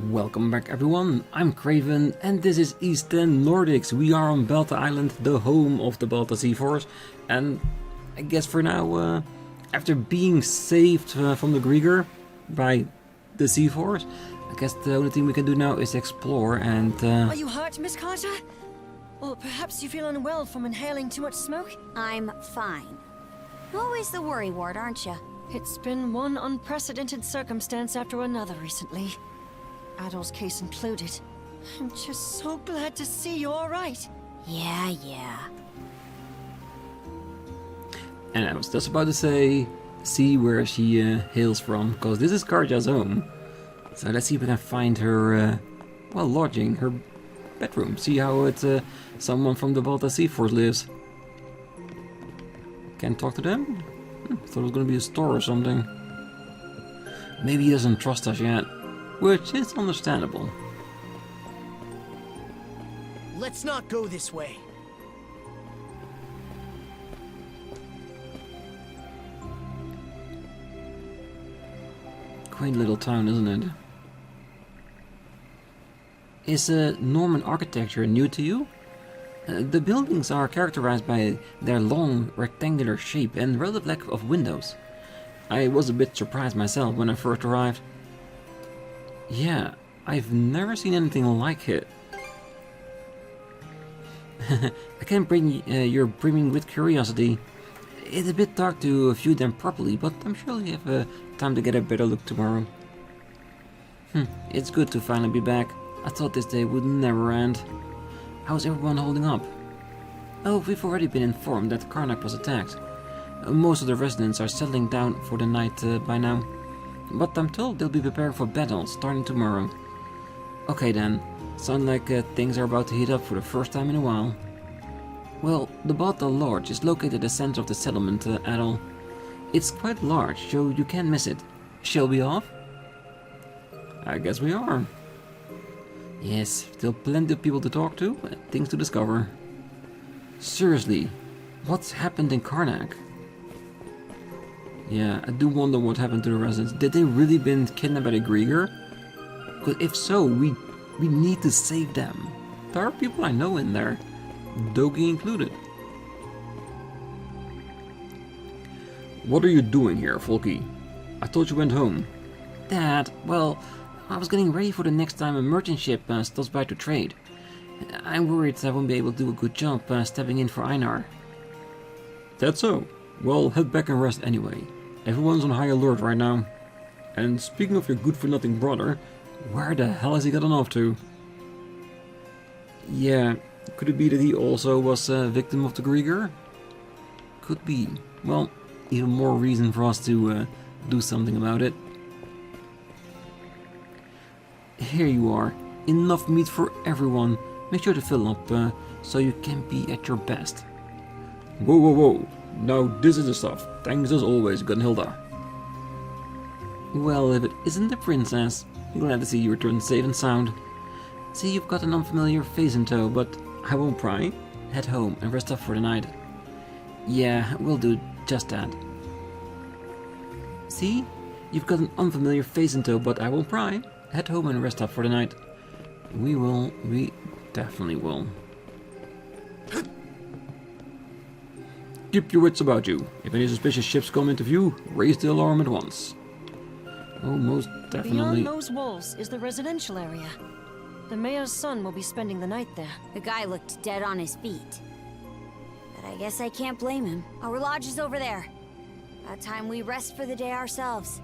Welcome back everyone, I'm Craven and this is Eastern Nordics. We are on Balta Island, the home of the Balta Seaforce, and I guess for now, after being saved from the Griegr by the Seaforce, I guess the only thing we can do now is explore and... Are you hurt, Miss Karja? Or perhaps you feel unwell from inhaling too much smoke? I'm fine. Always the worry ward, aren't you? It's been one unprecedented circumstance after another recently. Adol's case included. I'm just so glad to see you all right. Yeah. And I was just about to say, see where she hails from, because this is Karja's home. So let's see if we can find her, well, lodging, her bedroom. See how it, someone from the Balta Seaforce lives. Can't talk to them? Thought it was gonna be a store or something. Maybe he doesn't trust us yet, which is understandable. Let's not go this way. Quaint little town, isn't it? Is Norman architecture new to you? The buildings are characterized by their long, rectangular shape and relative lack of windows. I was a bit surprised myself when I first arrived. Yeah, I've never seen anything like it. I can't bring you're brimming with curiosity. It's a bit dark to view them properly, but I'm sure you have time to get a better look tomorrow. It's good to finally be back. I thought this day would never end. How's everyone holding up? Oh, we've already been informed that Karnak was attacked. Most of the residents are settling down for the night by now. But I'm told they'll be preparing for battle starting tomorrow. Okay then, sounds like things are about to heat up for the first time in a while. Well, the Balta Lodge is located at the center of the settlement, Adol. It's quite large, so you can't miss it. Shall we off? I guess we are. Yes, still plenty of people to talk to, things to discover. Seriously, what's happened in Karnak? Yeah, I do wonder what happened to the residents. Did they really been kidnapped by the Griegr? Because if so, we need to save them. There are people I know in there, Dogi included. What are you doing here, Folky? I thought you went home. Dad, well, I was getting ready for the next time a merchant ship stops by to trade. I'm worried I won't be able to do a good job stepping in for Einar. That's so. Well, head back and rest anyway. Everyone's on high alert right now. And speaking of your good-for-nothing brother, where the hell has he gotten off to? Yeah, could it be that he also was a victim of the Griegr? Could be. Well, even more reason for us to do something about it. Here you are. Enough meat for everyone. Make sure to fill up so you can be at your best. Whoa. Now this is the stuff. Thanks as always, Gunhilda. Well, if it isn't the princess, glad to see you return safe and sound. See, you've got an unfamiliar face in tow, but I won't pry. Head home and rest up for the night. Yeah, we'll do just that. See, you've got an unfamiliar face in tow, but I won't pry. Head home and rest up for the night. We definitely will. Keep your wits about you. If any suspicious ships come into view, raise the alarm at once. Oh, most definitely. Beyond those walls is the residential area. The mayor's son will be spending the night there. The guy looked dead on his feet. But I guess I can't blame him. Our lodge is over there. About time we rest for the day ourselves.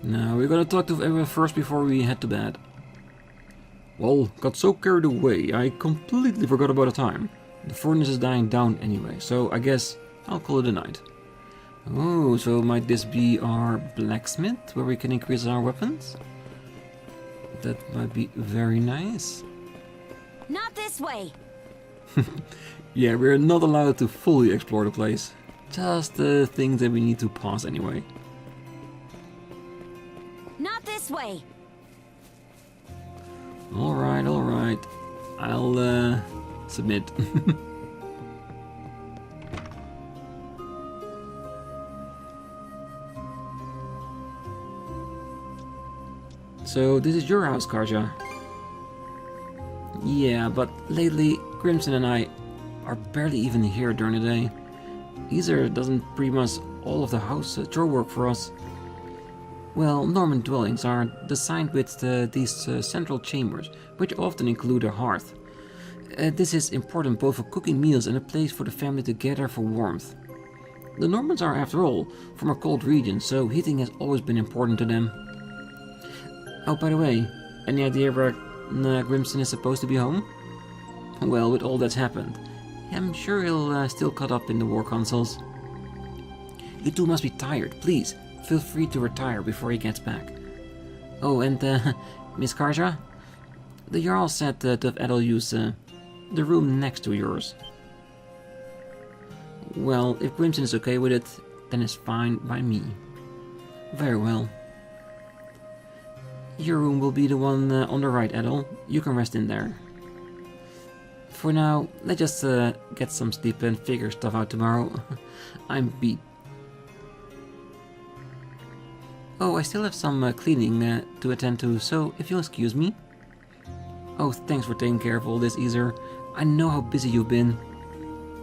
No, we're gonna talk to everyone first before we head to bed. Well, got so carried away, I completely forgot about the time. The furnace is dying down anyway, so I guess I'll call it a night. Oh, so might this be our blacksmith, where we can increase our weapons? That might be very nice. Not this way! Yeah, we're not allowed to fully explore the place. Just the things that we need to pass anyway. Not this way! Alright. I'll submit. So this is your house, Karja. Yeah, but lately Crimson and I are barely even here during the day. Either doesn't pretty much all of the house chore work for us. Well, Norman dwellings are designed with these central chambers, which often include a hearth. This is important both for cooking meals and a place for the family to gather for warmth. The Normans are, after all, from a cold region, so heating has always been important to them. Oh, by the way, any idea where Grimson is supposed to be home? Well, with all that's happened, I'm sure he'll still caught up in the war consoles. You two must be tired. Please, feel free to retire before he gets back. Oh, and Miss Karja? The Jarl said to have Adol use the room next to yours. Well, if Grimson is okay with it, then it's fine by me. Very well. Your room will be the one on the right, Adol. You can rest in there. For now, let's just get some sleep and figure stuff out tomorrow. I'm beat. Oh, I still have some cleaning to attend to, so if you'll excuse me. Oh, thanks for taking care of all this, Easer. I know how busy you've been.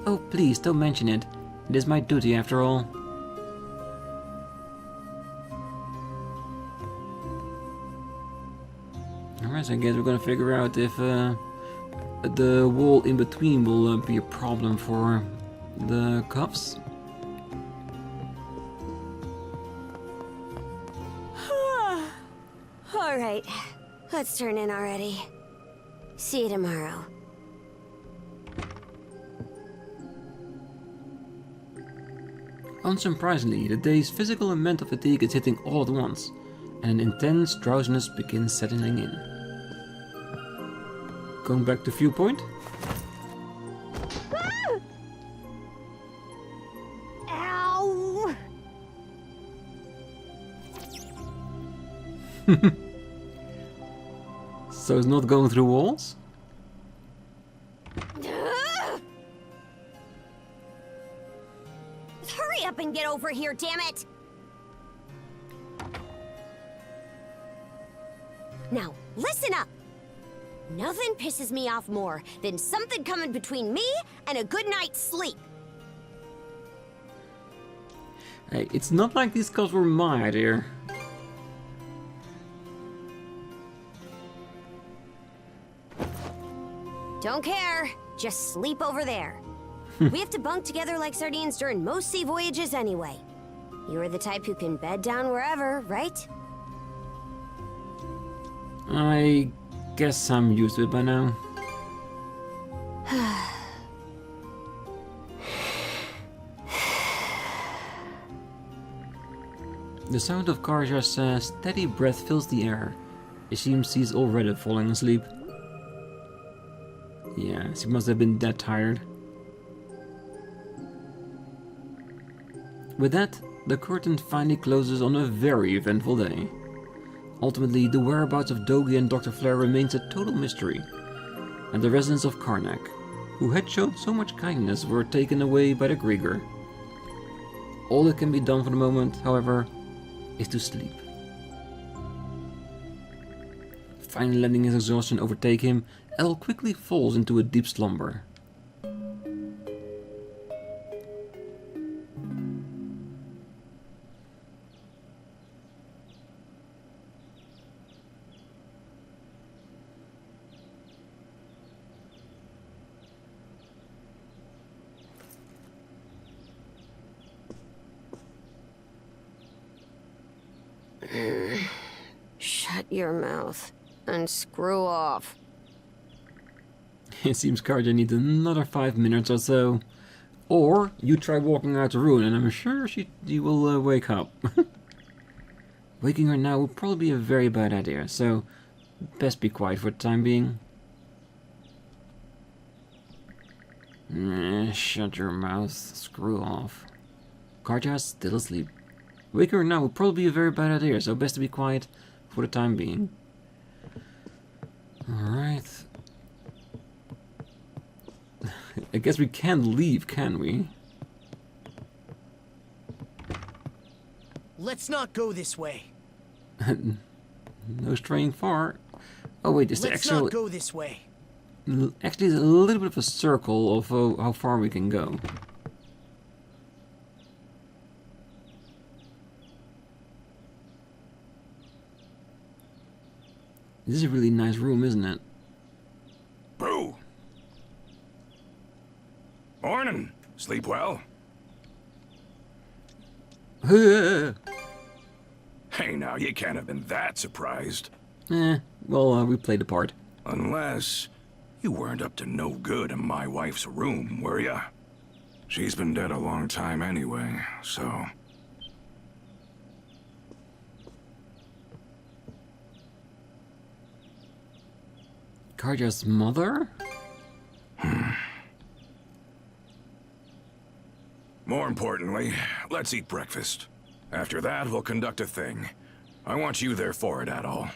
Oh, please, don't mention it. It is my duty, after all. Alright, so I guess we're gonna figure out if the wall in between will be a problem for the cuffs. Alright, let's turn in already. See you tomorrow. Unsurprisingly, the day's physical and mental fatigue is hitting all at once, and an intense drowsiness begins settling in. Going back to viewpoint? Ow! So it's not going through walls? Hurry up and get over here, damn it! Now, listen up! Nothing pisses me off more than something coming between me and a good night's sleep. Hey, it's not like these cuffs were my idea. Don't care. Just sleep over there. We have to bunk together like sardines during most sea voyages anyway. You're the type who can bed down wherever, right? I guess I'm used to it by now. The sound of Karja's steady breath fills the air. It seems he's already falling asleep. Yes, he must have been that tired. With that, the curtain finally closes on a very eventful day. Ultimately, the whereabouts of Dogi and Dr. Flare remains a total mystery, and the residents of Karnak, who had shown so much kindness, were taken away by the Griegr. All that can be done for the moment, however, is to sleep. Finally letting his exhaustion overtake him, Adol quickly falls into a deep slumber. Shut your mouth and screw off. It seems Karja needs another 5 minutes or so. Or you try walking out the room and I'm sure she will wake up. Waking her now would probably be a very bad idea, so best be quiet for the time being. Shut your mouth, screw off. Karja is still asleep. Waking her now would probably be a very bad idea, so best to be quiet for the time being. Alright. I guess we can't leave, can we? Let's not go this way. No straying far. Oh wait, it's Let's actually... not go this way. Actually, it's a little bit of a circle of how far we can go. This is a really nice room, isn't it? Boo! Morning. Sleep well? Hey, now, you can't have been that surprised. Well, we played the part. Unless you weren't up to no good in my wife's room, were ya? She's been dead a long time anyway, so... Karja's mother? More importantly, let's eat breakfast. After that, we'll conduct a thing. I want you there for it, Adol.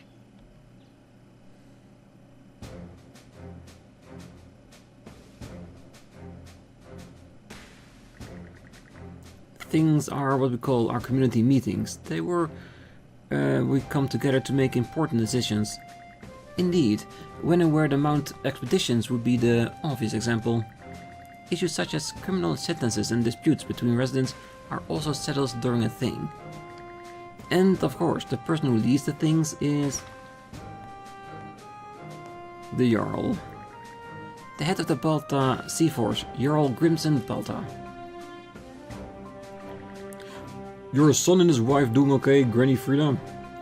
Things are what we call our community meetings. They were... we come together to make important decisions. Indeed, when and where to mount expeditions would be the obvious example. Issues such as criminal sentences and disputes between residents are also settled during a thing. And of course, the person who leads the things is... the Jarl. The head of the Balta Seaforce, Jarl Grimson Balta. Your son and his wife doing okay, Granny Frida?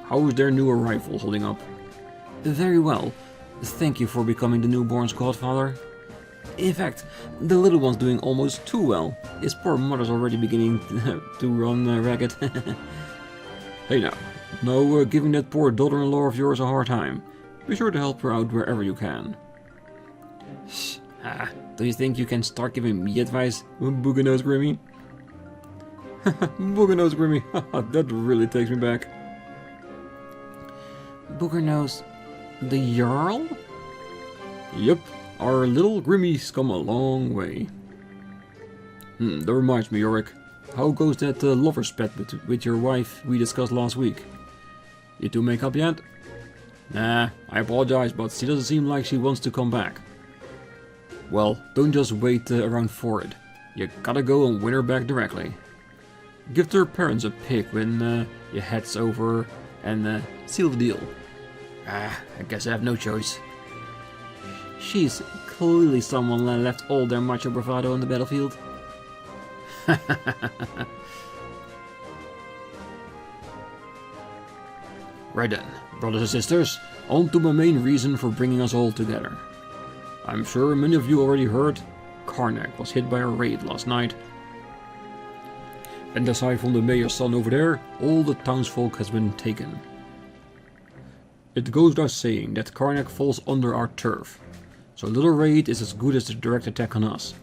How is their new arrival holding up? Very well. Thank you for becoming the newborn's godfather. In fact, the little one's doing almost too well. His poor mother's already beginning to run ragged. Hey now, no giving that poor daughter-in-law of yours a hard time. Be sure to help her out wherever you can. Do you think you can start giving me advice, Booger-Nose Grimmy? Booger-Nose Grimmy, that really takes me back. Booger-Nose, the Jarl? Yep, our little Grimmy's come a long way. That reminds me, Yorick. How goes that lover's pet with your wife we discussed last week? You two make up yet? Nah, I apologize, but she doesn't seem like she wants to come back. Well, don't just wait around for it. You gotta go and win her back directly. Give her parents a pick when your head's over and seal the deal. I guess I have no choice. She's clearly someone that left all their macho bravado on the battlefield. Right then, brothers and sisters, on to my main reason for bringing us all together. I'm sure many of you already heard, Karnak was hit by a raid last night. And aside from the mayor's son over there, all the townsfolk has been taken. It goes without saying that Karnak falls under our turf, so a little raid is as good as a direct attack on us.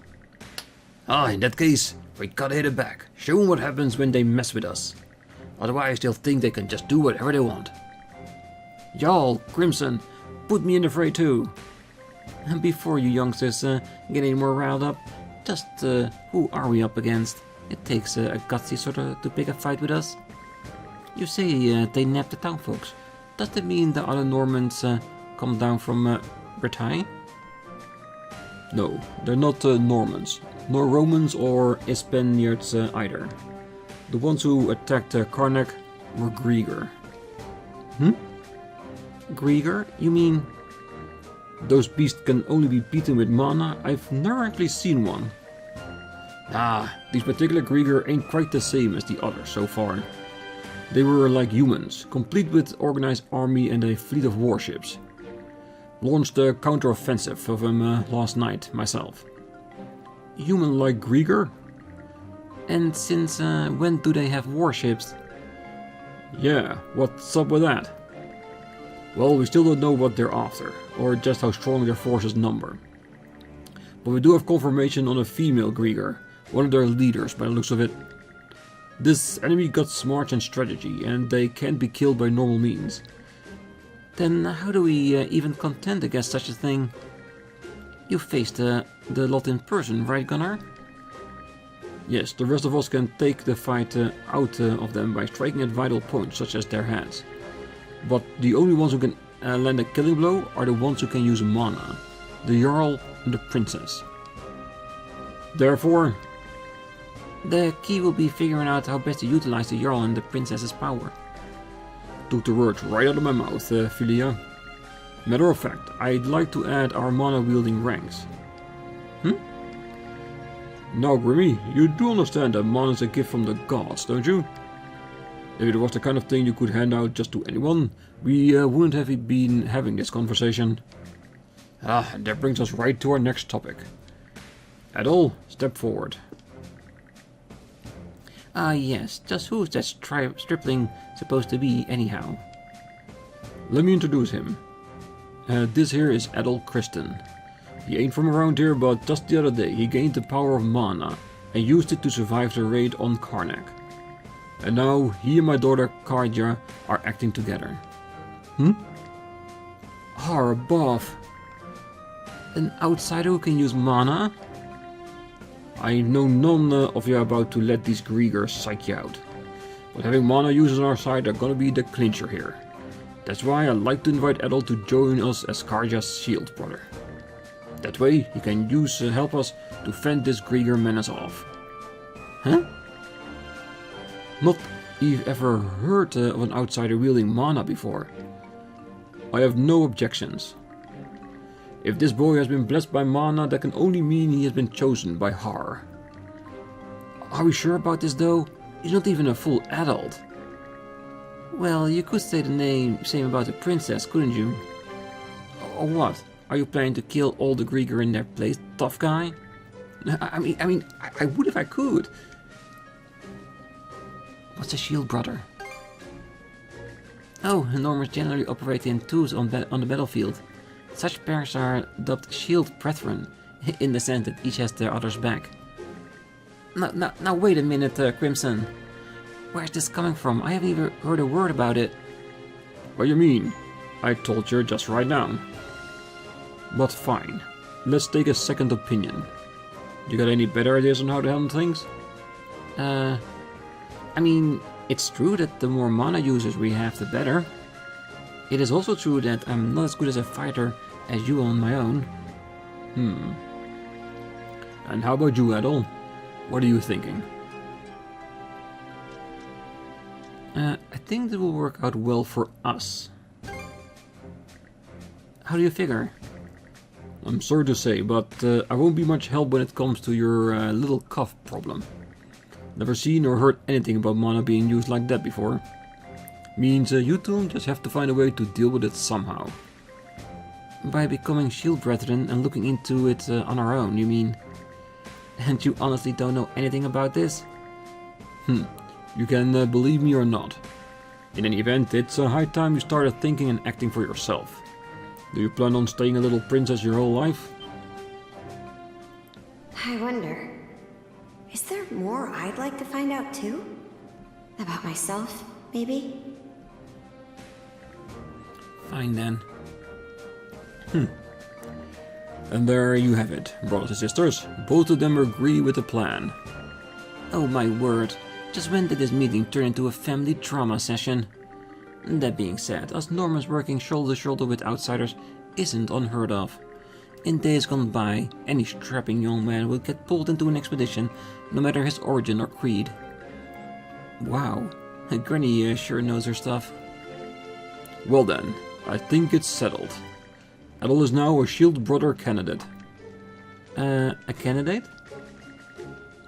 In that case, we gotta hit it back, show them what happens when they mess with us. Otherwise they'll think they can just do whatever they want. Y'all, Crimson, put me in the fray too. And before you youngsters get any more riled up, just who are we up against? It takes a gutsy sort of to pick a fight with us. You say they nabbed the town folks. Does that mean the other Normans come down from Bretagne? No, they're not Normans, nor Romans or Spaniards either. The ones who attacked Karnak were Griegr. Griegr? You mean... Those beasts can only be beaten with mana? I've never actually seen one. These particular Griegr ain't quite the same as the others so far. They were like humans, complete with organized army and a fleet of warships. Launched a counter-offensive of them last night, myself. Human like Griegr? And since when do they have warships? Yeah, what's up with that? Well, we still don't know what they're after, or just how strong their forces number. But we do have confirmation on a female Griegr, one of their leaders by the looks of it. This enemy got smart and strategy, and they can't be killed by normal means. Then how do we even contend against such a thing? You faced the lot in person, right, Gunnar? Yes, the rest of us can take the fight out of them by striking at vital points such as their heads. But the only ones who can land a killing blow are the ones who can use mana. The Jarl and the Princess. Therefore, the key will be figuring out how best to utilize the Jarl and the Princess's power. Took the words right out of my mouth, Philia. Matter of fact, I'd like to add our mana-wielding ranks. Now, Grimmy, you do understand that mana is a gift from the gods, don't you? If it was the kind of thing you could hand out just to anyone, we wouldn't have been having this conversation. And that brings us right to our next topic. Adol, step forward. Yes, just who's that stripling supposed to be, anyhow? Let me introduce him. This here is Adol Christin. He ain't from around here, but just the other day he gained the power of mana and used it to survive the raid on Karnak. And now he and my daughter Karja are acting together. Above. An outsider who can use mana? I know none of you are about to let these Griegr psych you out. But having mana users on our side are gonna be the clincher here. That's why I'd like to invite Adol to join us as Karja's shield brother. That way he can help us to fend this Griegr menace off. Not you've ever heard of an outsider wielding mana before. I have no objections. If this boy has been blessed by mana, that can only mean he has been chosen by Har. Are we sure about this though? He's not even a full adult. Well, you could say the same about the princess, couldn't you? Or what? Are you planning to kill all the Griegr in their place, tough guy? I mean, I would if I could. What's a shield brother? Oh, Normans generally operate in twos on the battlefield. Such pairs are dubbed shield brethren, in the sense that each has their other's back. Now wait a minute, Crimson. Where's this coming from? I haven't even heard a word about it. What do you mean? I told you just right now. But fine, let's take a second opinion. You got any better ideas on how to handle things? I mean, it's true that the more mana users we have, the better. It is also true that I'm not as good as a fighter as you on my own. And how about you, Adol? What are you thinking? I think that will work out well for us. How do you figure? I'm sorry to say, but I won't be much help when it comes to your little cough problem. Never seen or heard anything about mana being used like that before. Means you two just have to find a way to deal with it somehow. By becoming shield brethren and looking into it on our own, you mean? And you honestly don't know anything about this? You can believe me or not. In any event, it's high time you started thinking and acting for yourself. Do you plan on staying a little princess your whole life? I wonder, is there more I'd like to find out too? About myself, maybe? Fine then. And there you have it, brothers and sisters. Both of them agree with the plan. Oh my word, just when did this meeting turn into a family drama session? That being said, us Normans working shoulder to shoulder with outsiders isn't unheard of. In days gone by, any strapping young man would get pulled into an expedition, no matter his origin or creed. Wow, Granny sure knows her stuff. Well then, I think it's settled. Adol is now a shield brother candidate. A candidate?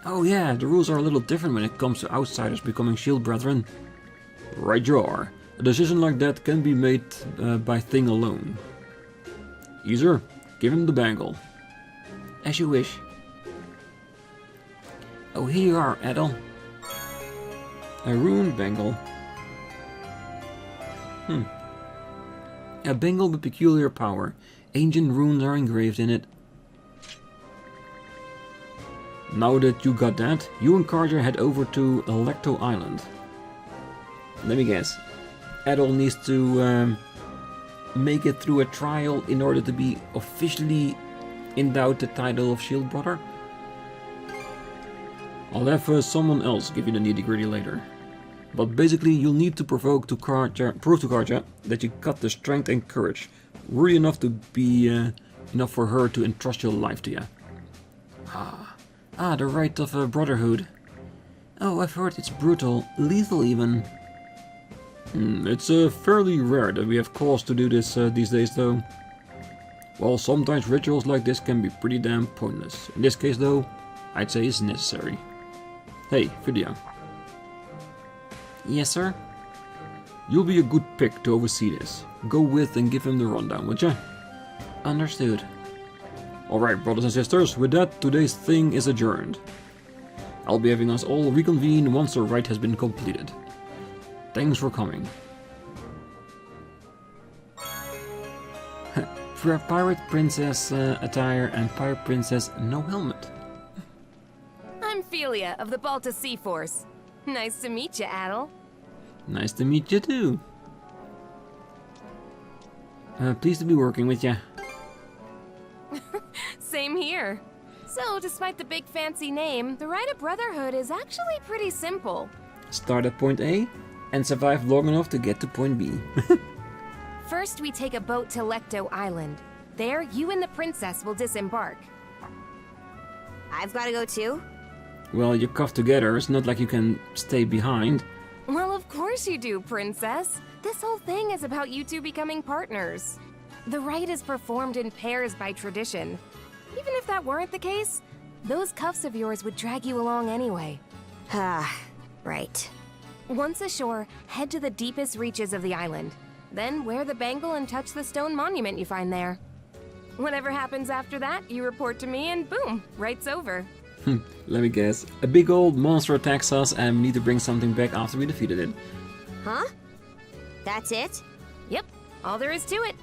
Oh yeah, the rules are a little different when it comes to outsiders becoming shield brethren. Right you are. A decision like that can be made by Thing alone. Easer, give him the bangle. As you wish. Oh, here you are, Adol. A ruined bangle. A bangle with peculiar power. Ancient runes are engraved in it. Now that you got that, you and Karja head over to Electo Island. Let me guess. Adol needs to make it through a trial in order to be officially endowed the title of Shield Brother? I'll have someone else give you the nitty-gritty later. But basically, you'll need to prove to Karja that you got the strength and courage, really enough to be enough for her to entrust your life to you. The rite of brotherhood. Oh, I've heard it's brutal, lethal even. It's fairly rare that we have cause to do this these days, though. Well, sometimes rituals like this can be pretty damn pointless. In this case, though, I'd say it's necessary. Hey, video. Yes, sir? You'll be a good pick to oversee this. Go with and give him the rundown, would ya? Understood. Alright, brothers and sisters, with that, today's thing is adjourned. I'll be having us all reconvene once the rite has been completed. Thanks for coming. Pirate Princess attire and Pirate Princess no helmet. I'm Ophelia of the Balta Seaforce. Nice to meet you, Adol. Nice to meet you too. Pleased to be working with you. Same here. So, despite the big fancy name, the rite of brotherhood is actually pretty simple. Start at point A and survive long enough to get to point B. First, we take a boat to Lecto Island. There, you and the princess will disembark. I've got to go too? Well, you're cuffed together. It's not like you can stay behind. Well, of course you do, princess. This whole thing is about you two becoming partners. The rite is performed in pairs by tradition. Even if that weren't the case, those cuffs of yours would drag you along anyway. Ah, right. Once ashore, head to the deepest reaches of the island. Then wear the bangle and touch the stone monument you find there. Whatever happens after that, you report to me and boom, rite's over. Let me guess. A big old monster attacks us and we need to bring something back after we defeated it. Huh? That's it? Yep, all there is to it.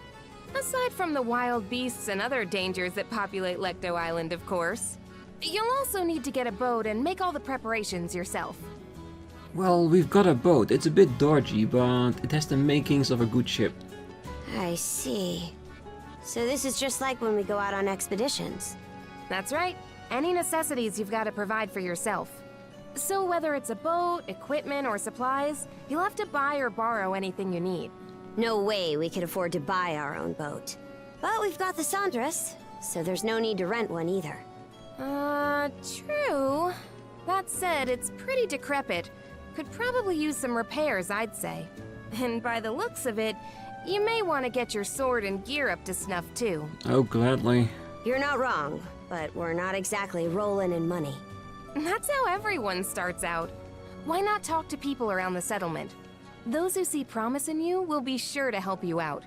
Aside from the wild beasts and other dangers that populate Lecto Island, of course. You'll also need to get a boat and make all the preparations yourself. Well, we've got a boat. It's a bit dodgy, but it has the makings of a good ship. I see. So this is just like when we go out on expeditions. That's right. Any necessities you've got to provide for yourself. So whether it's a boat, equipment, or supplies, you'll have to buy or borrow anything you need. No way we could afford to buy our own boat. But we've got the Sandras, so there's no need to rent one either. True. That said, it's pretty decrepit. Could probably use some repairs, I'd say. And by the looks of it, you may want to get your sword and gear up to snuff too. Oh, gladly. You're not wrong, but we're not exactly rolling in money. That's how everyone starts out. Why not talk to people around the settlement? Those who see promise in you will be sure to help you out.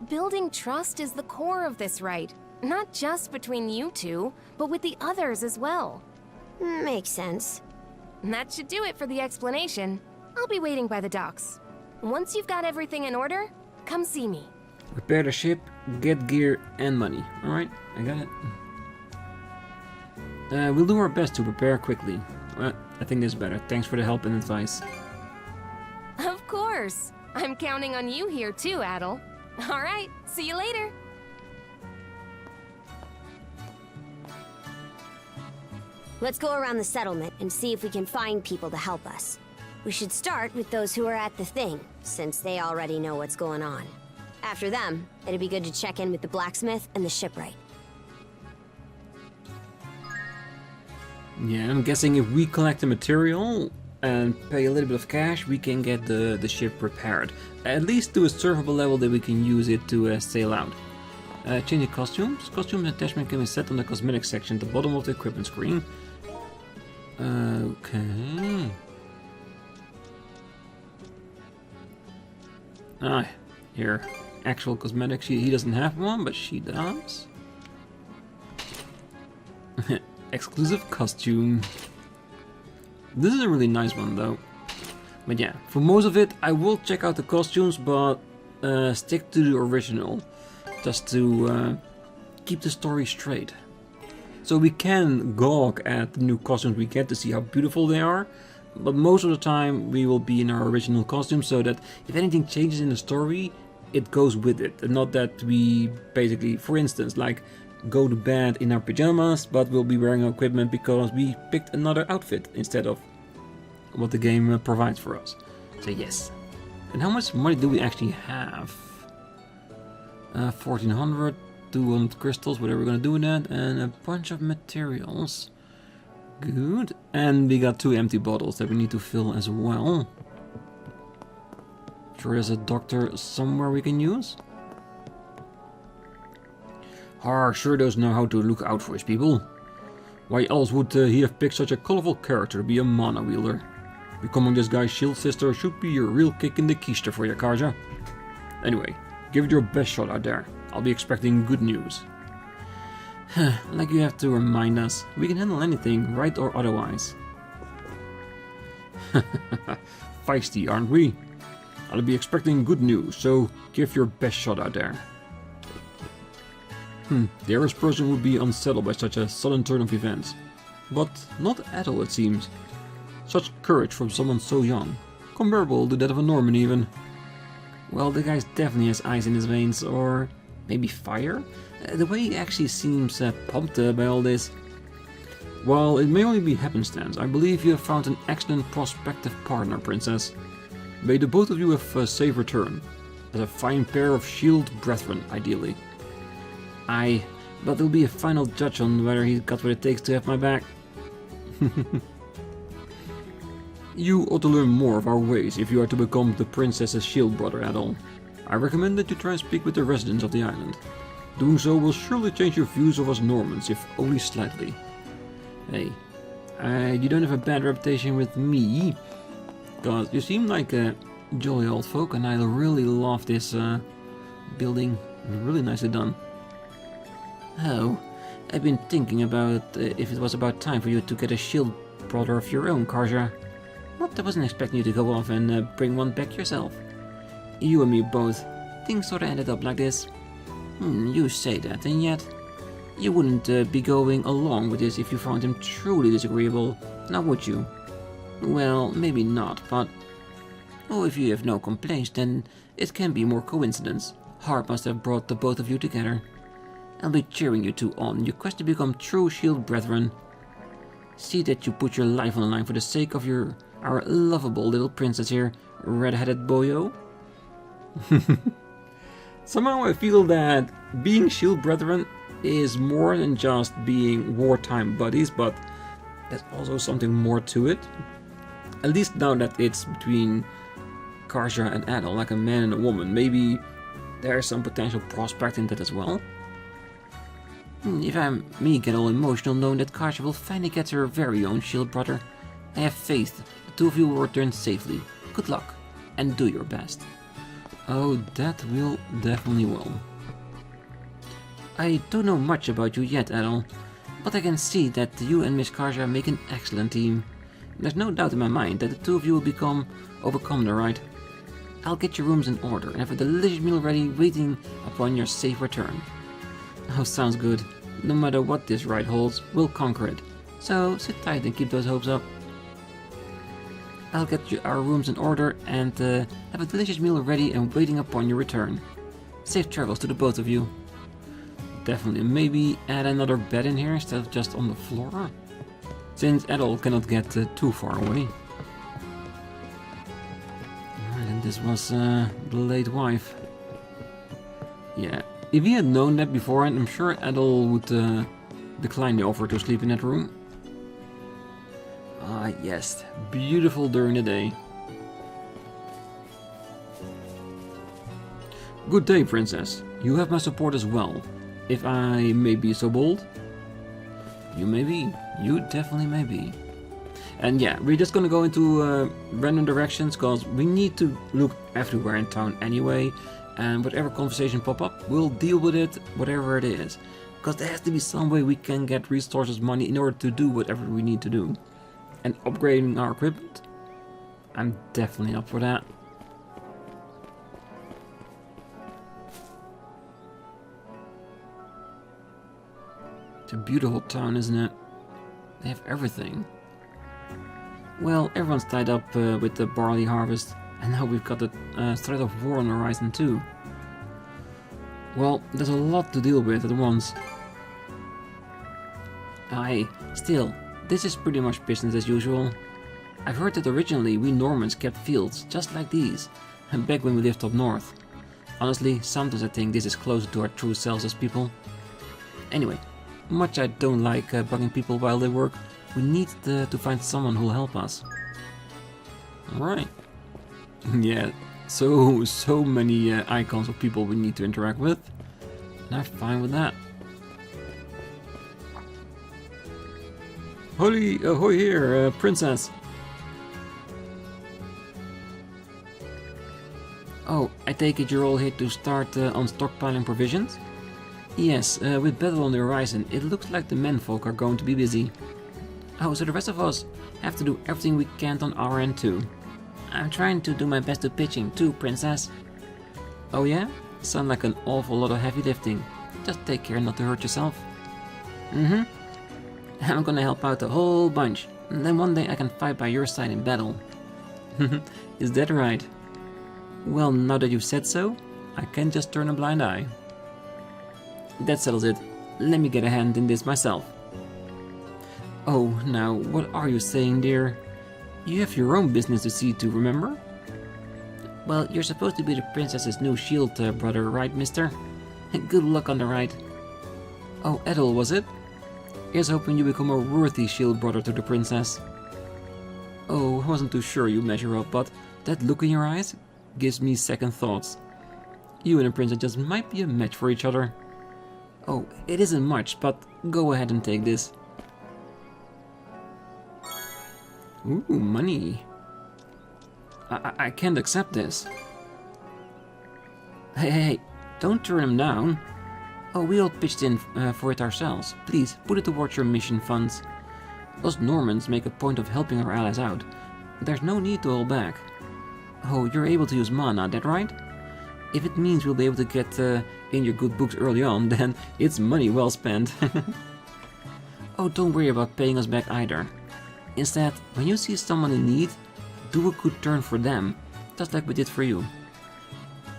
Building trust is the core of this rite, not just between you two, but with the others as well. Makes sense. And that should do it for the explanation. I'll be waiting by the docks. Once you've got everything in order, come see me. Repair the ship, get gear and money. Alright, I got it. We'll do our best to prepare quickly. I think this is better. Thanks for the help and advice. Of course. I'm counting on you here too, Adol. All right, see you later. Let's go around the settlement and see if we can find people to help us. We should start with those who are at the thing, since they already know what's going on. After them, it'd be good to check in with the blacksmith and the shipwright. Yeah, I'm guessing if we collect the material and pay a little bit of cash, we can get the ship repaired. At least to a servable level that we can use it to sail out. Changing costumes. Costume attachment can be set on the cosmetics section at the bottom of the equipment screen. Okay. Here. Actual cosmetics. He doesn't have one, but she does. Exclusive costume. This is a really nice one though. But yeah, for most of it I will check out the costumes, but stick to the original. Just to keep the story straight. So we can gawk at the new costumes we get to see how beautiful they are. But most of the time we will be in our original costume, so that if anything changes in the story, it goes with it. And not that we basically, for instance, like go to bed in our pajamas, but we'll be wearing our equipment because we picked another outfit instead of what the game provides for us. So yes. And how much money do we actually have? 1400, 200 crystals, whatever we're gonna do with that, and a bunch of materials. Good. And we got 2 empty bottles that we need to fill as well. Sure there's a doctor somewhere we can use. Har sure does know how to look out for his people. Why else would he have picked such a colorful character to be a mana wielder? Becoming this guy's shield sister should be a real kick in the keister for you, Karja. Anyway, give it your best shot out there. I'll be expecting good news. Like you have to remind us, we can handle anything, right or otherwise. Feisty, aren't we? I'll be expecting good news, so give your best shot out there. The average person would be unsettled by such a sudden turn of events. But not Adol, it seems. Such courage from someone so young. Comparable to that of a Norman even. Well, the guy definitely has ice in his veins, or maybe fire? The way he actually seems pumped by all this. While it may only be happenstance, I believe you have found an excellent prospective partner, Princess. May the both of you have a safe return. As a fine pair of shield brethren, ideally. Aye, but there'll be a final judge on whether he's got what it takes to have my back. You ought to learn more of our ways if you are to become the princess's shield brother, Adol. I recommend that you try and speak with the residents of the island. Doing so will surely change your views of us Normans, if only slightly. Hey, you don't have a bad reputation with me, cause you seem like a jolly old folk, and I really love this building. Really nicely done. Oh, I've been thinking about if it was about time for you to get a shield brother of your own, Karja. What, I wasn't expecting you to go off and bring one back yourself. You and me both. Things sorta ended up like this. You say that, and yet you wouldn't be going along with this if you found him truly disagreeable, now would you? Well, maybe not, but... Oh, if you have no complaints, then it can be more coincidence. Heart must have brought the both of you together. I'll be cheering you two on in your quest to become true shield brethren. See that you put your life on the line for the sake of our lovable little princess here, red-headed boyo. Somehow I feel that being shield brethren is more than just being wartime buddies, but there's also something more to it. At least now that it's between Karja and Adol, like a man and a woman, maybe there's some potential prospect in that as well. If me get all emotional knowing that Karja will finally get her very own shield brother, I have faith the two of you will return safely. Good luck, and do your best. Oh, that will definitely will. I don't know much about you yet, Adol, but I can see that you and Miss Karja make an excellent team. There's no doubt in my mind that the two of you will overcome the right. I'll get your rooms in order and have a delicious meal ready waiting upon your safe return. Oh, sounds good. No matter what this ride holds, we'll conquer it. So sit tight and keep those hopes up. I'll get our rooms in order and have a delicious meal ready and waiting upon your return. Safe travels to the both of you. Definitely, maybe add another bed in here instead of just on the floor. Since Adol cannot get too far away. And this was the late wife. Yeah. If he had known that beforehand, I'm sure Adol would decline the offer to sleep in that room. Ah, yes. Beautiful during the day. Good day, Princess. You have my support as well. If I may be so bold. You may be. You definitely may be. And yeah, we're just gonna go into random directions because we need to look everywhere in town anyway. And whatever conversation pop up, we'll deal with it, whatever it is. Because there has to be some way we can get resources, money, in order to do whatever we need to do. And upgrading our equipment, I'm definitely up for that. It's a beautiful town, isn't it? They have everything. Well, everyone's tied up with the barley harvest. And now we've got the threat of war on the horizon too. Well, there's a lot to deal with at once. Aye, still, this is pretty much business as usual. I've heard that originally we Normans kept fields just like these, back when we lived up north. Honestly, sometimes I think this is closer to our true selves as people. Anyway, much I don't like bugging people while they work, we need to find someone who'll help us. Alright. Yeah, so many icons of people we need to interact with, and I'm fine with that. Holy, ahoy here, princess! Oh, I take it you're all here to start on stockpiling provisions? Yes, with battle on the horizon, it looks like the menfolk are going to be busy. Oh, so the rest of us have to do everything we can on our end too. I'm trying to do my best to pitching too, princess. Oh yeah? Sound like an awful lot of heavy lifting. Just take care not to hurt yourself. Mm-hmm. I'm gonna help out a whole bunch, and then one day I can fight by your side in battle. Is that right? Well, now that you've said so, I can't just turn a blind eye. That settles it. Let me get a hand in this myself. Oh, now, what are you saying, dear? You have your own business to see to, remember? Well, you're supposed to be the princess's new shield brother, right, mister? Good luck on the ride. Oh, Adol, was it? Here's hoping you become a worthy shield brother to the princess. Oh, I wasn't too sure you measure up, but that look in your eyes gives me second thoughts. You and the princess just might be a match for each other. Oh, it isn't much, but go ahead and take this. Ooh, money. I can't accept this. Hey, don't turn him down. Oh, we all pitched in for it ourselves. Please, put it towards your mission funds. Us Normans make a point of helping our allies out. There's no need to hold back. Oh, you're able to use mana, that right? If it means we'll be able to get in your good books early on, then it's money well spent. Oh, don't worry about paying us back either. Instead, when you see someone in need, do a good turn for them, just like we did for you.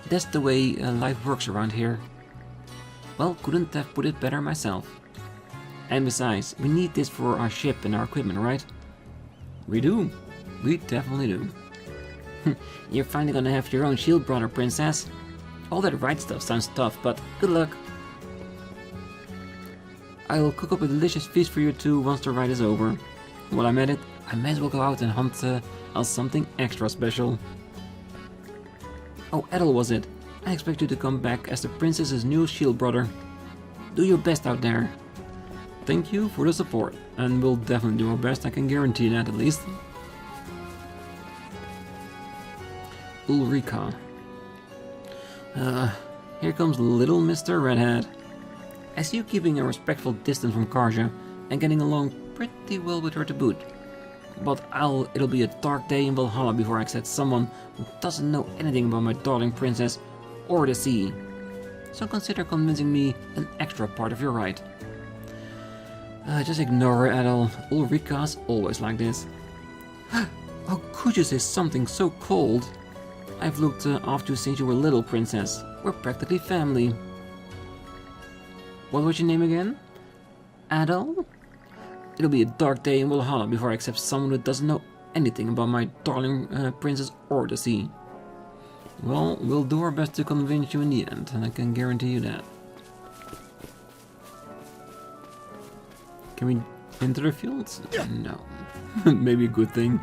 That's the way life works around here. Well, couldn't have put it better myself. And besides, we need this for our ship and our equipment, right? We do. We definitely do. You're finally gonna have your own shield brother, princess. All that right stuff sounds tough, but good luck. I'll cook up a delicious feast for you two once the ride is over. While I'm at it, I may as well go out and hunt on something extra special. Oh, Adol, was it? I expect you to come back as the princess's new shield brother. Do your best out there. Thank you for the support, and we'll definitely do our best, I can guarantee that at least. Ulrika. Here comes little Mr. Redhead. I see you keeping a respectful distance from Karja, and getting along pretty well with her to boot. But it'll be a dark day in Valhalla before I accept someone who doesn't know anything about my darling princess or the sea. So consider convincing me an extra part of your ride. Just ignore her, Adol. Ulrika's always like this. How could you say something so cold? I've looked after you since you were little, princess. We're practically family. What was your name again? Adol? It'll be a dark day in Valhalla before I accept someone who doesn't know anything about my darling princess or the sea. Well, we'll do our best to convince you in the end, and I can guarantee you that. Can we enter the fields? No. Maybe a good thing.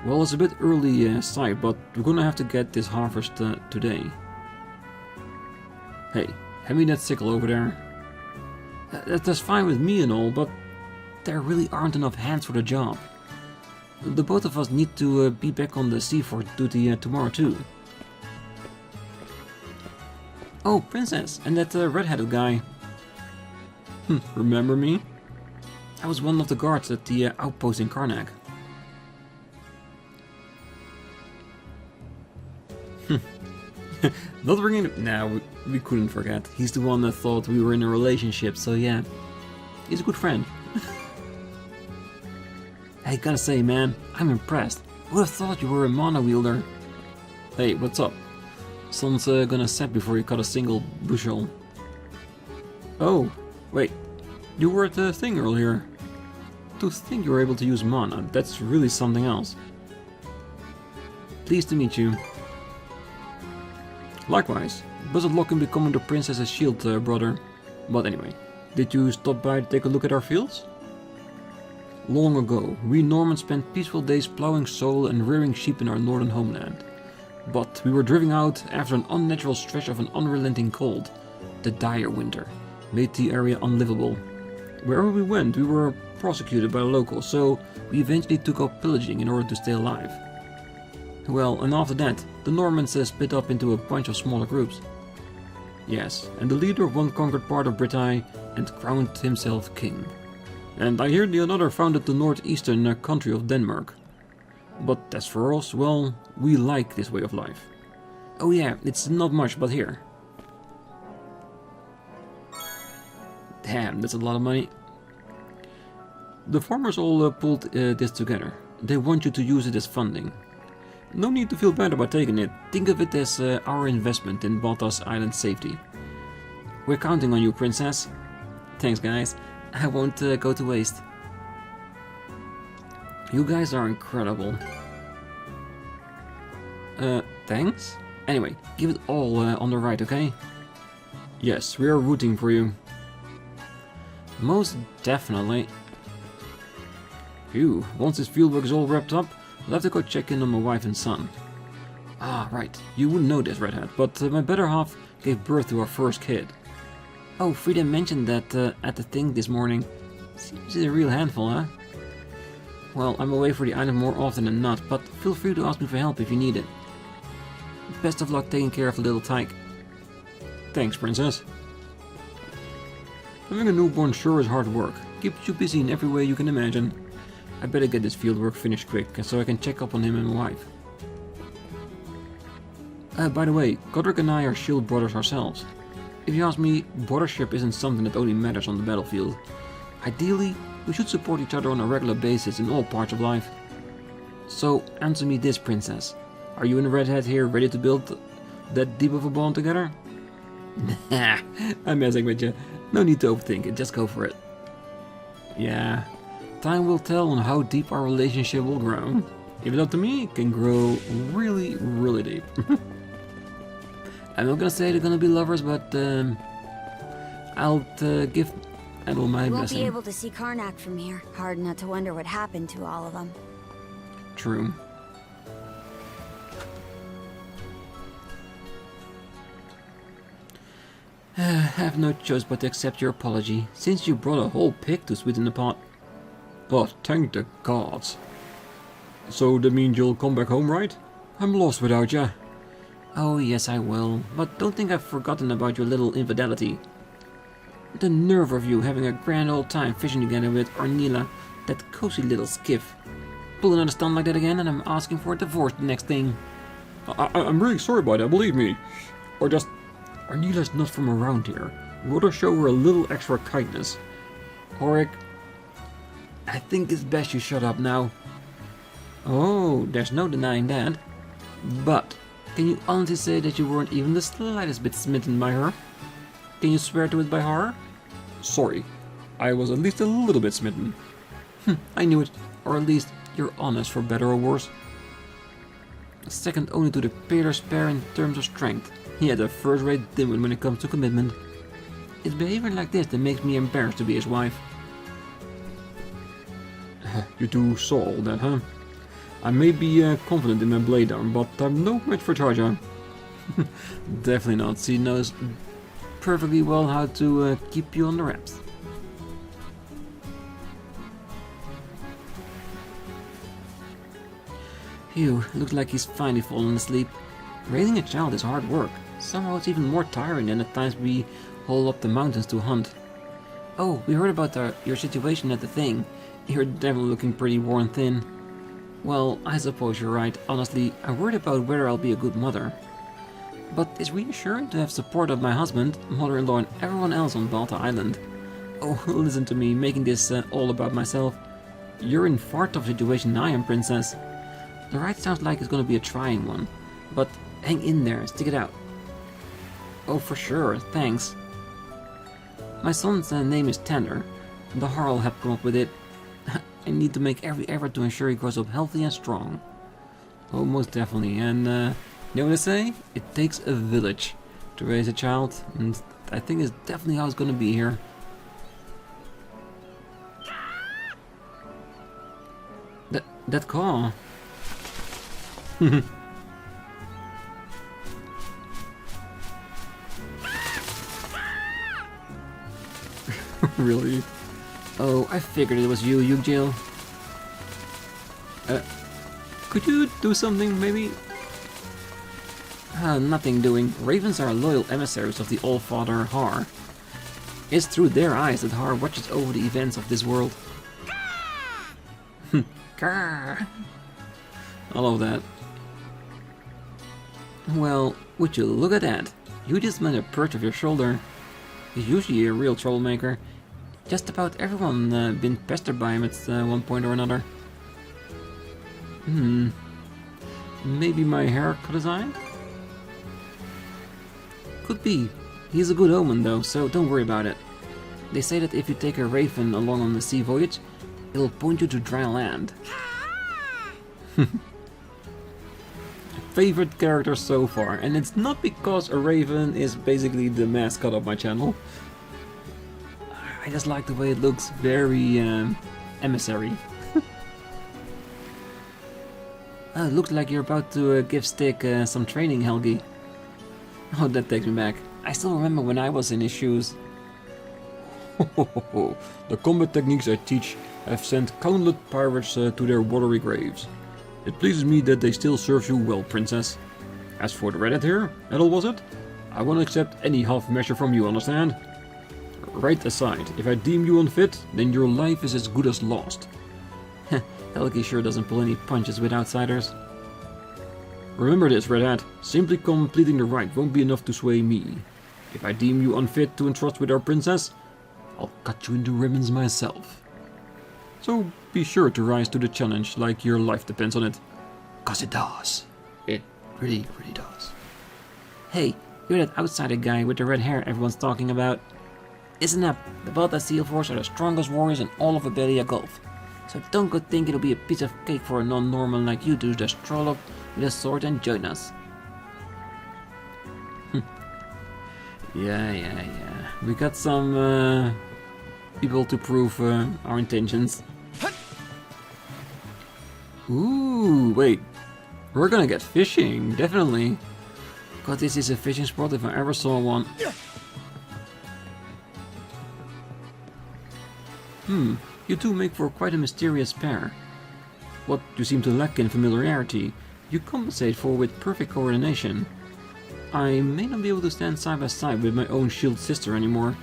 Well, it's a bit early sight, but we're gonna have to get this harvest today. Hey, hand me that sickle over there. That's fine with me and all, but there really aren't enough hands for the job. The both of us need to be back on the Seaforce duty tomorrow too. Oh, princess, and that red-headed guy. Remember me? I was one of the guards at the outpost in Karnak. Not ringing. Nah, we couldn't forget. He's the one that thought we were in a relationship, so yeah. He's a good friend. I gotta say, man, I'm impressed. Who would have thought you were a mana wielder? Hey, what's up? Sun's gonna set before you cut a single bushel. Oh, wait. You were at the thing earlier. To think you're able to use mana, that's really something else. Pleased to meet you. Likewise, best of luck in becoming the princess's shield, brother. But anyway, did you stop by to take a look at our fields? Long ago, we Normans spent peaceful days plowing soil and rearing sheep in our northern homeland. But we were driven out after an unnatural stretch of an unrelenting cold. The dire winter made the area unlivable. Wherever we went, we were prosecuted by the locals, so we eventually took up pillaging in order to stay alive. Well, and after that, the Normans split up into a bunch of smaller groups. Yes, and the leader of one conquered part of Britain and crowned himself king. And I hear the another founded the northeastern country of Denmark. But as for us, well, we like this way of life. Oh yeah, it's not much, but here. Damn, that's a lot of money. The farmers all pulled this together. They want you to use it as funding. No need to feel bad about taking it. Think of it as our investment in Balta's island safety. We're counting on you, princess. Thanks, guys. I won't go to waste. You guys are incredible. Thanks? Anyway, give it all on the right, okay? Yes, we are rooting for you. Most definitely. Phew, once this fieldwork is all wrapped up, I'll have to go check in on my wife and son. Ah, right, you wouldn't know this, Redhead, but my better half gave birth to our first kid. Oh, Frida mentioned that at the thing this morning. Seems a real handful, huh? Well, I'm away for the island more often than not, but feel free to ask me for help if you need it. Best of luck taking care of the little tyke. Thanks, princess. Having a newborn sure is hard work. Keeps you busy in every way you can imagine. I better get this fieldwork finished quick, so I can check up on him and my wife. By the way, Godric and I are shield brothers ourselves. If you ask me, brothership isn't something that only matters on the battlefield. Ideally, we should support each other on a regular basis in all parts of life. So, answer me this, princess. Are you and Redhead here ready to build that deep of a bond together? Nah, I'm messing with you. No need to overthink it, just go for it. Yeah, time will tell on how deep our relationship will grow. If it's up to me, it can grow really, really deep. I'm not gonna say they're gonna be lovers, but I'll give Adol my We won't blessing. be able to see Karnak from here. Hard not to wonder what happened to all of them. True. Have no choice but to accept your apology, since you brought a whole pig to sweeten the pot. Oh, thank the gods. So that means you'll come back home, right? I'm lost without ya. Oh yes, I will, but don't think I've forgotten about your little infidelity. The nerve of you having a grand old time fishing together with Ornila, that cozy little skiff. Pull another stunt like that again and I'm asking for a divorce the next thing. I'm really sorry about that, believe me. Or just... Ornila's not from around here. Rather show her a little extra kindness. Horik, I think it's best you shut up now. Oh, there's no denying that. But, can you honestly say that you weren't even the slightest bit smitten by her? Can you swear to it by horror? Sorry, I was at least a little bit smitten. I knew it, or at least you're honest for better or worse. Second only to the Peter's pair in terms of strength. He had a first-rate dimwit when it comes to commitment. It's behavior like this that makes me embarrassed to be his wife. You two saw all that, huh? I may be confident in my blade arm, but I'm no match for Karja. Definitely not. She knows perfectly well how to keep you on the wraps. Phew, looks like he's finally fallen asleep. Raising a child is hard work. Somehow it's even more tiring than the times we haul up the mountains to hunt. Oh, we heard about your situation at the thing. You're definitely looking pretty worn thin. Well, I suppose you're right. Honestly, I'm worried about whether I'll be a good mother. But it's reassuring to have support of my husband, mother-in-law and everyone else on Balta Island. Oh, listen to me, making this all about myself. You're in far tough situation I am, princess. The ride sounds like it's gonna be a trying one. But hang in there, stick it out. Oh, for sure, thanks. My son's name is Tanner. The Harl have come up with it. I need to make every effort to ensure he grows up healthy and strong. Oh, most definitely. And you know what I say? It takes a village to raise a child, and I think it's definitely how it's gonna be here. That caw. Really? Oh, I figured it was you, Yugjiel. Could you do something, maybe? Nothing doing. Ravens are loyal emissaries of the All-Father Har. It's through their eyes that Har watches over the events of this world. Grrr. I love that. Well, would you look at that? You just met a perch of your shoulder. He's usually a real troublemaker. Just about everyone been pestered by him at one point or another. Maybe my hair caught his eye? Could be. He's a good omen though, so don't worry about it. They say that if you take a raven along on the sea voyage, it'll point you to dry land. Favorite character so far, and it's not because a raven is basically the mascot of my channel. I just like the way it looks, very emissary. Looks like you're about to give Stick some training, Helgi. Oh, that takes me back. I still remember when I was in his shoes. The combat techniques I teach have sent countless pirates to their watery graves. It pleases me that they still serve you well, Princess. As for the redhead here, Adol was it? I won't accept any half measure from you, understand? Right aside, if I deem you unfit, then your life is as good as lost. Helgi sure doesn't pull any punches with outsiders. Remember this, Redhead. Simply completing the rite won't be enough to sway me. If I deem you unfit to entrust with our princess, I'll cut you into ribbons myself. So be sure to rise to the challenge like your life depends on it. 'Cause it does. It really, really does. Hey, you're that outsider guy with the red hair everyone's talking about. Listen up, the Balta Seaforce are the strongest warriors in all of Obelia Gulf. So don't go think it'll be a piece of cake for a non-normal like you to just stroll up with a sword and join us. Yeah. We got some people to prove our intentions. Ooh, wait. We're gonna get fishing, definitely. God, this is a fishing spot if I ever saw one. You two make for quite a mysterious pair. What you seem to lack in familiarity, you compensate for with perfect coordination. I may not be able to stand side by side with my own shield sister anymore,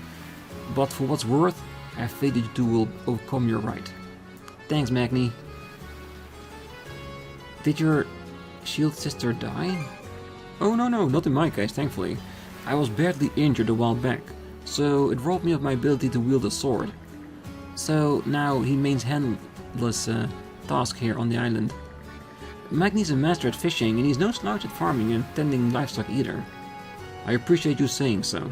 but for what's worth, I have faith that you two will overcome your right. Thanks, Magni. Did your shield sister die? Oh no, not in my case, thankfully. I was badly injured a while back, so it robbed me of my ability to wield a sword. So now he remains handless task here on the island. Magni's a master at fishing, and he's no slouch at farming and tending livestock either. I appreciate you saying so.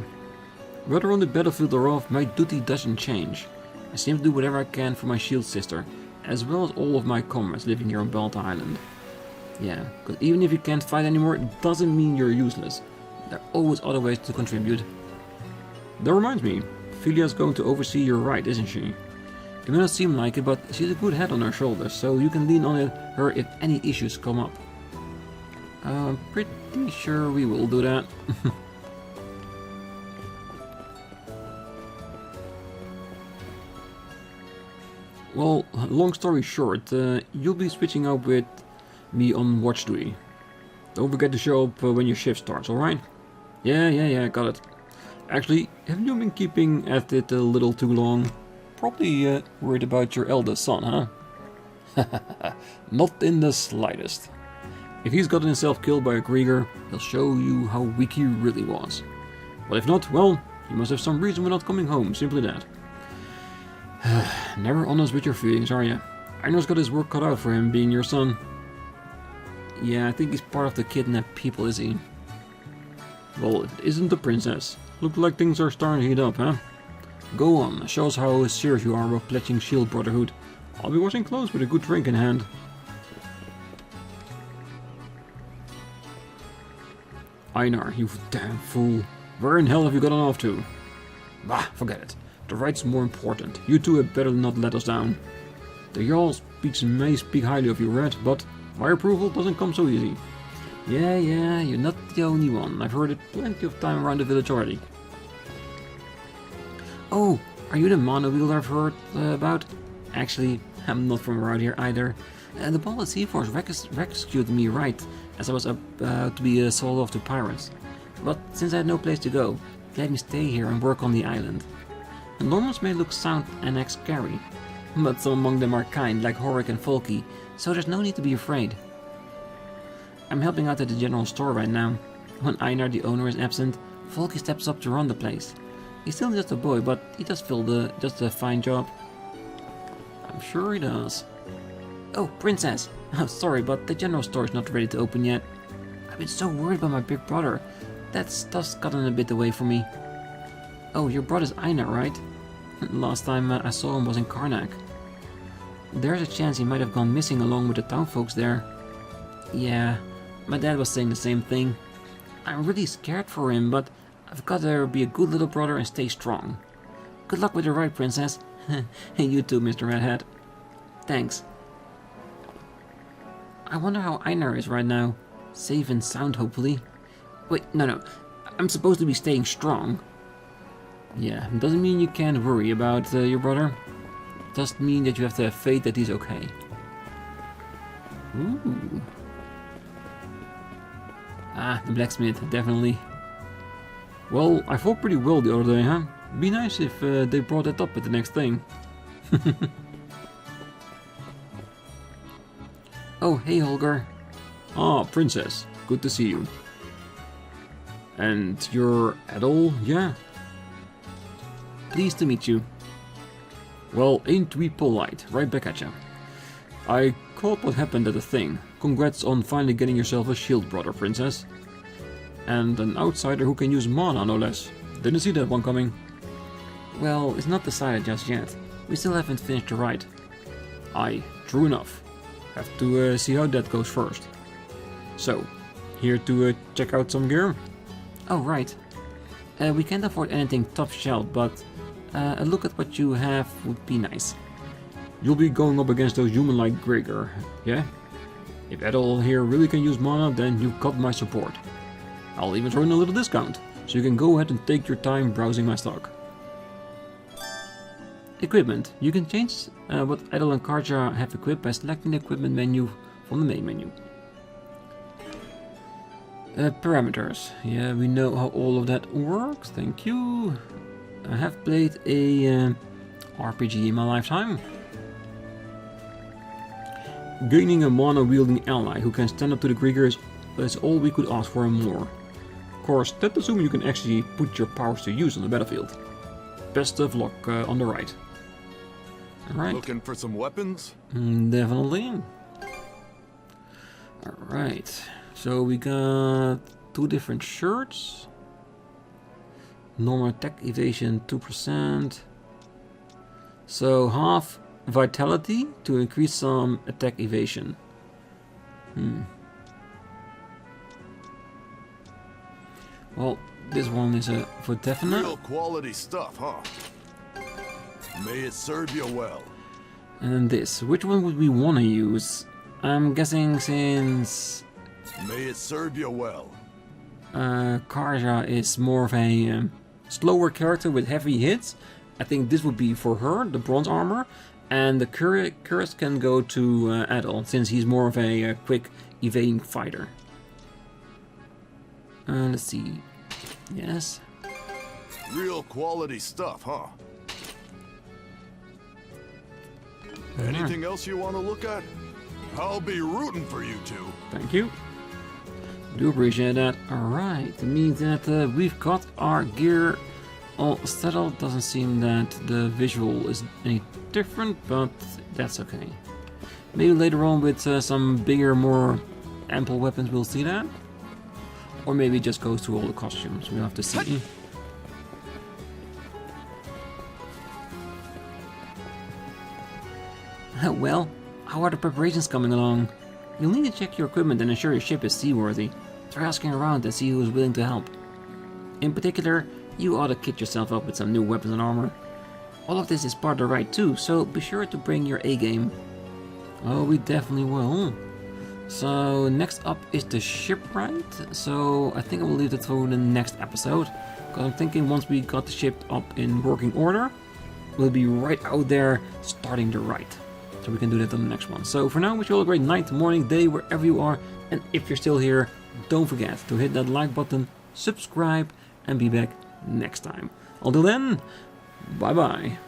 Whether on the battlefield or off, my duty doesn't change. I seem to do whatever I can for my shield sister, as well as all of my comrades living here on Balta Island. Yeah, because even if you can't fight anymore, it doesn't mean you're useless. There are always other ways to contribute. That reminds me, Filia's going to oversee your right, isn't she? It may not seem like it, but she's a good head on her shoulders, so you can lean on her if any issues come up. I'm pretty sure we will do that. Well, long story short, you'll be switching up with me on watch duty. Don't forget to show up when your shift starts, alright? Yeah, got it. Actually, haven't you been keeping at it a little too long? Probably worried about your eldest son, huh? Not in the slightest. If he's gotten himself killed by a Griegr, he'll show you how weak he really was. But if not, well, you must have some reason for not coming home, simply that. Never honest with your feelings, are you? Einar's got his work cut out for him, being your son. Yeah, I think he's part of the kidnapped people, is he? Well, it isn't the princess. Look like things are starting to heat up, huh? Go on, show us how serious you are about pledging Shield Brotherhood. I'll be washing clothes with a good drink in hand. Einar, you damn fool. Where in hell have you gotten off to? Bah, forget it. The right's more important. You two had better not let us down. The Jarl may speak highly of you, Red, but my approval doesn't come so easy. Yeah, you're not the only one. I've heard it plenty of time around the village already. Oh, are you the mono-wheeler I've heard about? Actually, I'm not from around here either. The ball at Seaforce rescued me right as I was about to be sold off to pirates. But since I had no place to go, they let me stay here and work on the island. The Normans may look sound and act scary, but some among them are kind, like Horik and Folky, so there's no need to be afraid. I'm helping out at the general store right now. When Einar, the owner, is absent, Folky steps up to run the place. He's still just a boy, but he does just a fine job. I'm sure he does. Oh, Princess! Oh, sorry, but the general store is not ready to open yet. I've been so worried about my big brother. That stuff's gotten a bit away from me. Oh, your brother's Einar, right? Last time I saw him was in Karnak. There's a chance he might have gone missing along with the townfolks there. Yeah, my dad was saying the same thing. I'm really scared for him, but I've got to be a good little brother and stay strong. Good luck with your ride, Princess. Hey, you too, Mr. Redhead. Thanks. I wonder how Einar is right now. Safe and sound, hopefully. Wait, no. I'm supposed to be staying strong. Yeah, doesn't mean you can't worry about your brother. Does mean that you have to have faith that he's okay. Ooh. Ah, the blacksmith, definitely. Well, I fought pretty well the other day, huh? Be nice if they brought that up at the next thing. Oh, hey Holger. Ah, Princess. Good to see you. And you're Adol, yeah? Pleased to meet you. Well, ain't we polite. Right back at ya. I caught what happened at the thing. Congrats on finally getting yourself a shield brother, Princess. And an outsider who can use mana, no less. Didn't see that one coming. Well, it's not decided just yet. We still haven't finished the ride. Aye, true enough. Have to see how that goes first. So, here to check out some gear? Oh, right. We can't afford anything top-shelf, but a look at what you have would be nice. You'll be going up against those human-like Griegr, yeah? If Adol here really can use mana, then you've got my support. I'll even throw in a little discount, so you can go ahead and take your time browsing my stock. Equipment. You can change what Adol and Karja have equipped by selecting the equipment menu from the main menu. Parameters. Yeah, we know how all of that works. Thank you. I have played a RPG in my lifetime. Gaining a mana-wielding ally who can stand up to the Griegr is all we could ask for and more. Of course, that assuming you can actually put your powers to use on the battlefield. Best of luck on the ride. Alright. Looking for some weapons? Definitely. Alright. So we got 2 different shirts. Normal attack evasion 2%. So half vitality to increase some attack evasion. Well, this one is for definite. Real quality stuff, huh? May it serve you well. And then this. Which one would we want to use? I'm guessing since May it serve you well. Karja is more of a slower character with heavy hits. I think this would be for her, the bronze armor. And the Cuirass can go to Adol, since he's more of a quick evading fighter. Let's see. Yes. Real quality stuff, huh? Anything else you want to look at? I'll be rooting for you two. Thank you. Do appreciate that. Alright, it means that we've got our gear all settled. Doesn't seem that the visual is any different, but that's okay. Maybe later on with some bigger, more ample weapons we'll see that. Or maybe it just goes through all the costumes. We'll have to see. Well, how are the preparations coming along? You'll need to check your equipment and ensure your ship is seaworthy. Try asking around and see who is willing to help. In particular, you ought to kit yourself up with some new weapons and armor. All of this is part of the ride too, so be sure to bring your A-game. Oh, we definitely will. So, next up is the shipwright. So, I think I will leave that for the next episode. Because I'm thinking once we got the ship up in working order, we'll be right out there starting the ride. So we can do that on the next one. So for now, wish you all a great night, morning, day, wherever you are. And if you're still here, don't forget to hit that like button, subscribe, and be back next time. Until then, bye bye.